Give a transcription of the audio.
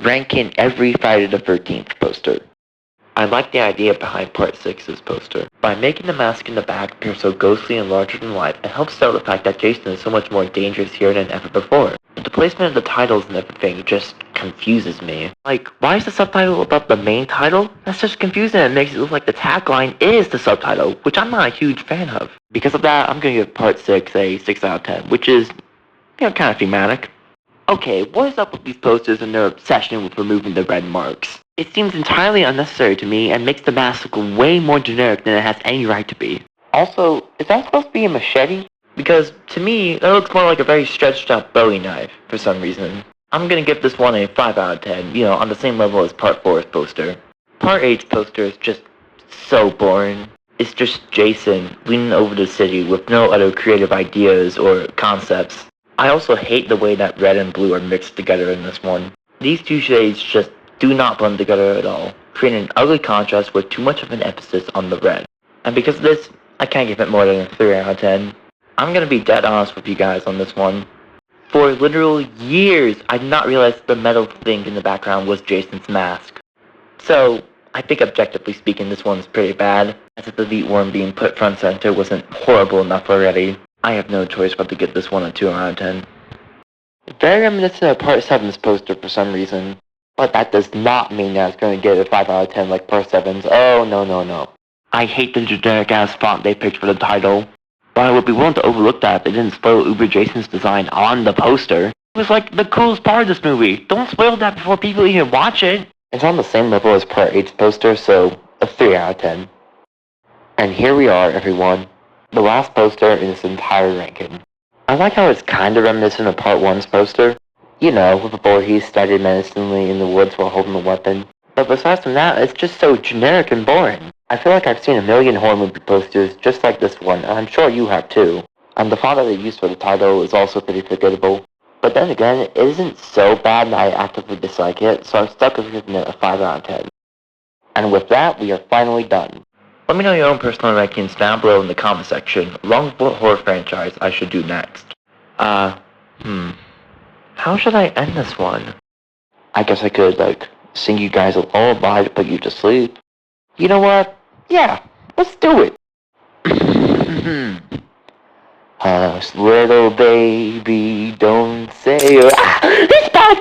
ranking every Friday the 13th poster. I like the idea behind Part 6's poster. By making the mask in the back appear so ghostly and larger than life, it helps sell the fact that Jason is so much more dangerous here than ever before. But the placement of the titles and everything just confuses me. Like, why is the subtitle above the main title? That's just confusing and it makes it look like the tagline is the subtitle, which I'm not a huge fan of. Because of that, I'm gonna give Part 6 a 6 out of 10, which is, kind of thematic. Okay, what is up with these posters and their obsession with removing the red marks? It seems entirely unnecessary to me and makes the mask look way more generic than it has any right to be. Also, is that supposed to be a machete? Because, to me, that looks more like a very stretched out Bowie knife, for some reason. I'm gonna give this one a 5 out of 10, on the same level as Part 4's poster. Part 8's poster is just so boring. It's just Jason leaning over the city with no other creative ideas or concepts. I also hate the way that red and blue are mixed together in this one. These two shades just do not blend together at all, creating an ugly contrast with too much of an emphasis on the red. And because of this, I can't give it more than a 3 out of 10. I'm gonna be dead honest with you guys on this one. For literal years, I did not realize the metal thing in the background was Jason's mask. So, I think objectively speaking this one's pretty bad, as if the Elite Worm being put front center wasn't horrible enough already. I have no choice but to give this one a 2 out of 10. Very reminiscent of Part 7's poster for some reason, but that does not mean that I was going to give it a 5 out of 10 like Part 7's. Oh, no. I hate the generic-ass font they picked for the title, but I would be willing to overlook that if they didn't spoil Uber Jason's design on the poster. It was like the coolest part of this movie. Don't spoil that before people even watch it. It's on the same level as Part 8's poster, so a 3 out of 10. And here we are, everyone. The last poster in this entire ranking. I like how it's kinda reminiscent of Part 1's poster. With Voorhees started menacingly in the woods while holding the weapon. But besides from that, it's just so generic and boring. I feel like I've seen a million horror movie posters just like this one, and I'm sure you have too. And the font that they used for the title is also pretty forgettable. But then again, it isn't so bad that I actively dislike it, so I'm stuck with giving it a 5 out of 10. And with that, we are finally done. Let me know your own personal rankings down below in the comment section, along with what horror franchise I should do next. How should I end this one? I guess I could, sing you guys a lullaby to put you to sleep. You know what? Yeah, let's do it. Hush, little baby, don't say it's back!